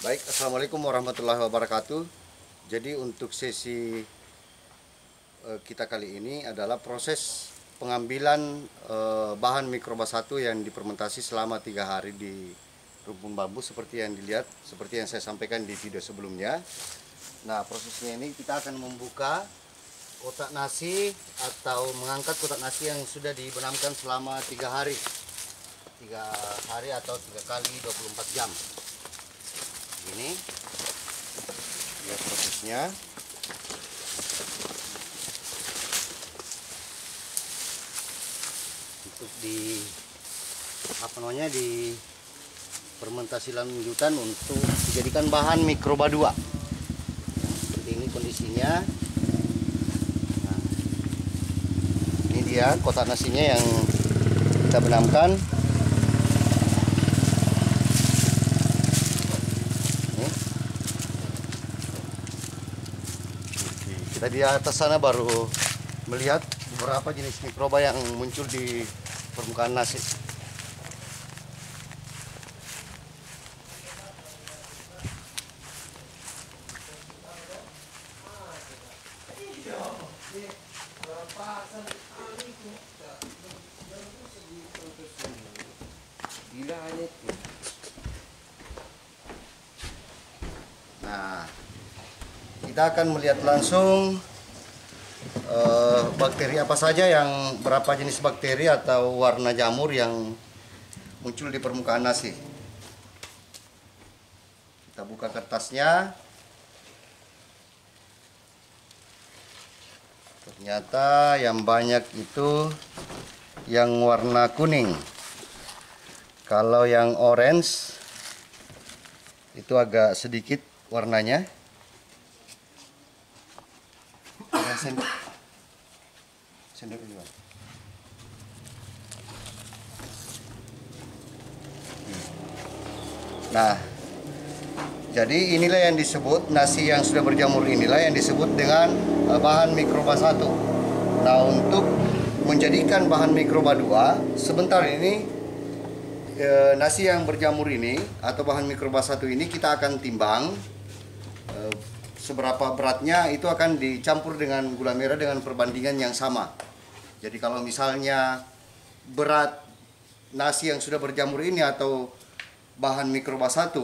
Baik, assalamualaikum warahmatullahi wabarakatuh. Jadi untuk sesi kita kali ini adalah proses pengambilan bahan mikroba 1 yang difermentasi selama 3 hari di rumpun bambu seperti yang dilihat, seperti yang saya sampaikan di video sebelumnya. Nah, prosesnya ini kita akan membuka kotak nasi atau mengangkat kotak nasi yang sudah dibenamkan selama 3 hari. 3 hari atau 3 kali 24 jam. Ini ya prosesnya. Untuk di di fermentasi lanjutan untuk dijadikan bahan mikroba 2. Seperti ini kondisinya. Nah, ini dia kotak nasinya yang kita benamkan. Kita di atas sana baru melihat beberapa jenis mikroba yang muncul di permukaan nasi. Nah, kita akan melihat langsung bakteri apa saja yang berapa jenis bakteri atau warna jamur yang muncul di permukaan nasi. Kita buka kertasnya. Ternyata yang banyak itu yang warna kuning. Kalau yang orange itu agak sedikit warnanya. Sendok dulu. Nah, jadi inilah yang disebut nasi yang sudah berjamur, inilah yang disebut dengan bahan mikroba 1. Nah, untuk menjadikan bahan mikroba 2, sebentar ini nasi yang berjamur ini atau bahan mikroba 1 ini kita akan timbang seberapa beratnya, itu akan dicampur dengan gula merah dengan perbandingan yang sama. Jadi kalau misalnya berat nasi yang sudah berjamur ini atau bahan mikroba 1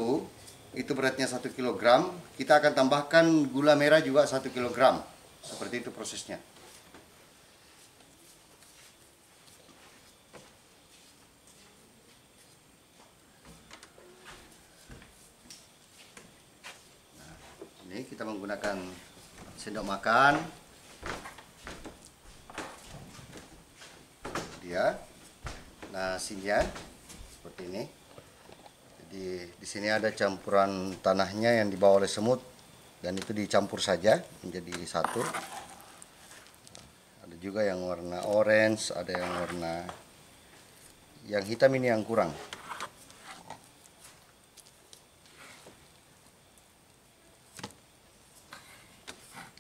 itu beratnya 1 kg, kita akan tambahkan gula merah juga 1 kg. Seperti itu prosesnya. Nah, ini kita menggunakan sendok makan. Dia nasinya seperti ini. Jadi di sini ada campuran tanahnya yang dibawa oleh semut dan itu dicampur saja menjadi satu. Ada juga yang warna orange, ada yang warna yang hitam, ini yang kurang.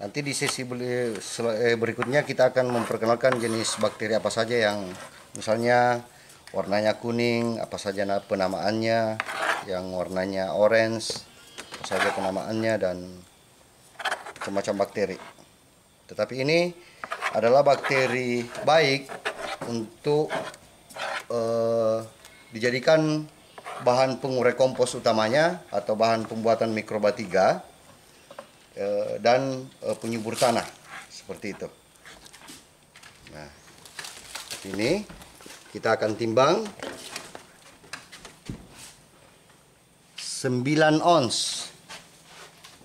Nanti di sesi berikutnya kita akan memperkenalkan jenis bakteri apa saja yang misalnya warnanya kuning, apa saja penamaannya, yang warnanya orange, apa saja penamaannya, dan macam-macam bakteri. Tetapi ini adalah bakteri baik untuk dijadikan bahan pengurai kompos utamanya atau bahan pembuatan mikroba 3 dan penyubur tanah seperti itu. Nah, ini kita akan timbang 9 ons.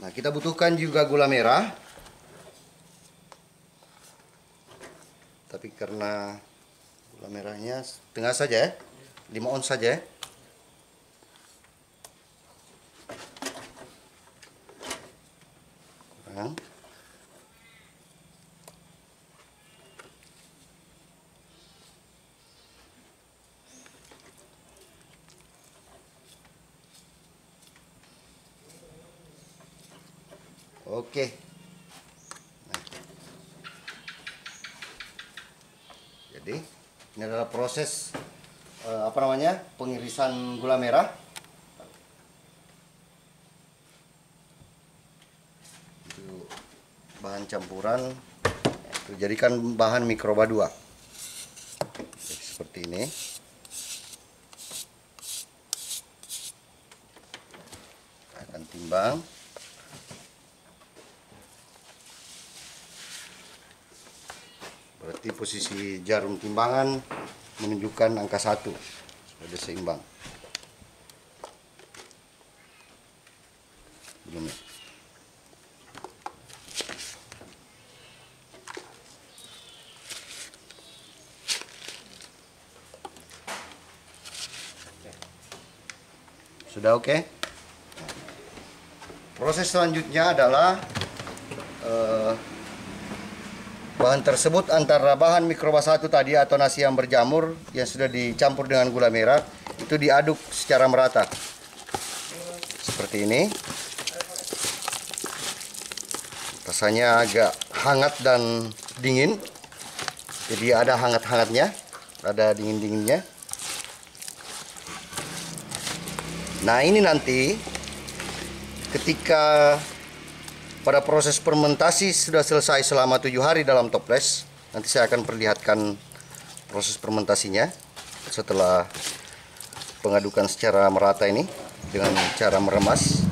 Nah, kita butuhkan juga gula merah. Tapi karena gula merahnya setengah saja ya, 5 ons saja ya. Kurang. Oke. Nah, jadi ini adalah proses pengirisan gula merah. campuran dijadikan bahan mikroba 2. Seperti ini. Akan timbang. Berarti posisi jarum timbangan menunjukkan angka 1. Sudah seimbang. Belum ya? Sudah oke? Proses selanjutnya adalah bahan tersebut antara bahan mikroba 1 tadi atau nasi yang berjamur yang sudah dicampur dengan gula merah itu diaduk secara merata. Seperti ini. Rasanya agak hangat dan dingin. Jadi ada hangat-hangatnya, ada dingin-dinginnya. Nah, ini nanti ketika pada proses fermentasi sudah selesai selama 7 hari dalam toples, nanti saya akan perlihatkan proses fermentasinya setelah pengadukan secara merata ini dengan cara meremas.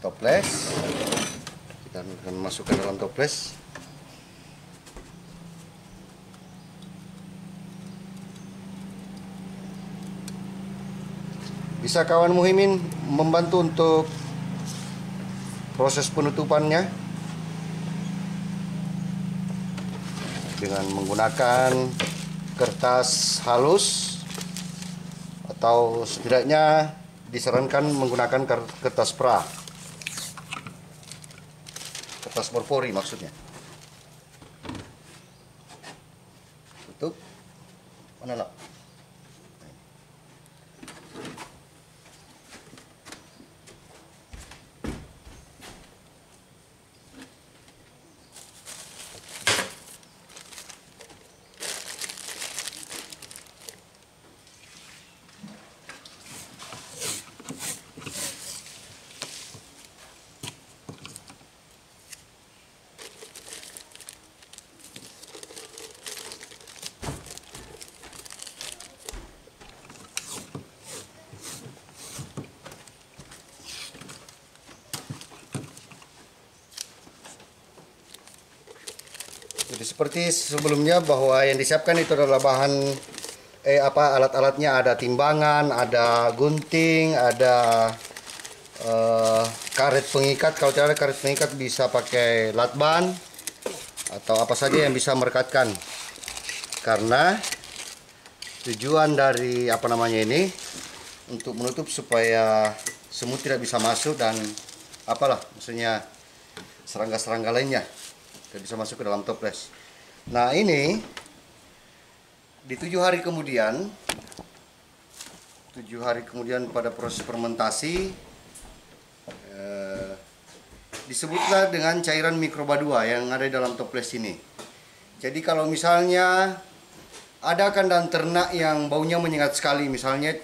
Toples, kita akan masukkan dalam toples. Bisa kawan Muhimin membantu untuk proses penutupannya dengan menggunakan kertas halus, atau setidaknya disarankan menggunakan kertas pra. Kertas berpori maksudnya. Tutup. Mana lah? Jadi seperti sebelumnya bahwa yang disiapkan itu adalah bahan alat-alatnya, ada timbangan, ada gunting, ada karet pengikat. Kalau tidak ada karet pengikat bisa pakai latban atau apa saja yang bisa merekatkan. Karena tujuan dari ini untuk menutup supaya semut tidak bisa masuk dan maksudnya serangga-serangga lainnya tidak bisa masuk ke dalam toples. Nah, ini di 7 hari kemudian pada proses fermentasi disebutlah dengan cairan mikroba 2 yang ada di dalam toples ini. Jadi kalau misalnya ada kandang ternak yang baunya menyengat sekali, misalnya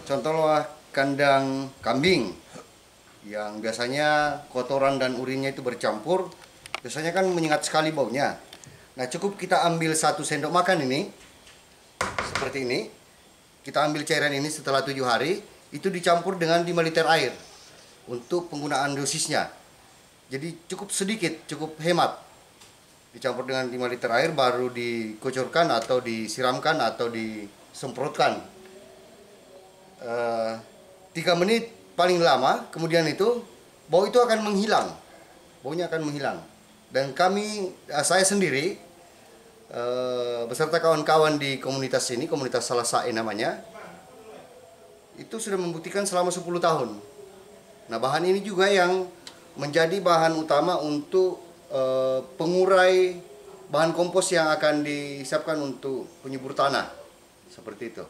contohnya kandang kambing yang biasanya kotoran dan urinnya itu bercampur, biasanya kan menyengat sekali baunya. Nah, cukup kita ambil 1 sendok makan ini, seperti ini. Kita ambil cairan ini setelah 7 hari, itu dicampur dengan 5 liter air untuk penggunaan dosisnya. Jadi cukup sedikit, cukup hemat. Dicampur dengan 5 liter air, baru dikucurkan atau disiramkan atau disemprotkan. 3 menit paling lama, kemudian itu bau itu akan menghilang. Baunya akan menghilang. Dan saya sendiri beserta kawan-kawan di komunitas ini, komunitas Salasae namanya, itu sudah membuktikan selama 10 tahun. Nah, bahan ini juga yang menjadi bahan utama untuk pengurai bahan kompos yang akan disiapkan untuk penyubur tanah. Seperti itu.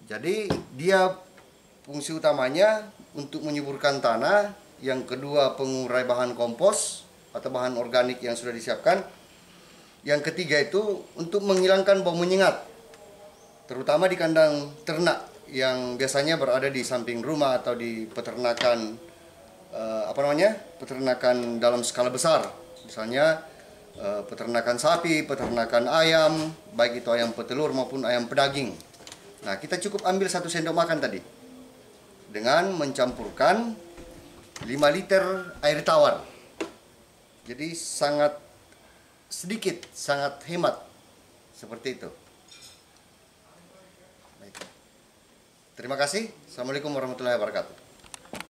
Jadi dia fungsi utamanya untuk menyuburkan tanah, yang kedua pengurai bahan kompos atau bahan organik yang sudah disiapkan. Yang ketiga itu untuk menghilangkan bau menyengat, terutama di kandang ternak yang biasanya berada di samping rumah atau di peternakan peternakan dalam skala besar. Misalnya peternakan sapi, peternakan ayam, baik itu ayam petelur maupun ayam pedaging. Nah, kita cukup ambil 1 sendok makan tadi dengan mencampurkan 5 liter air tawar. Jadi sangat sedikit, sangat hemat. Seperti itu. Baik. Terima kasih. Assalamualaikum warahmatullahi wabarakatuh.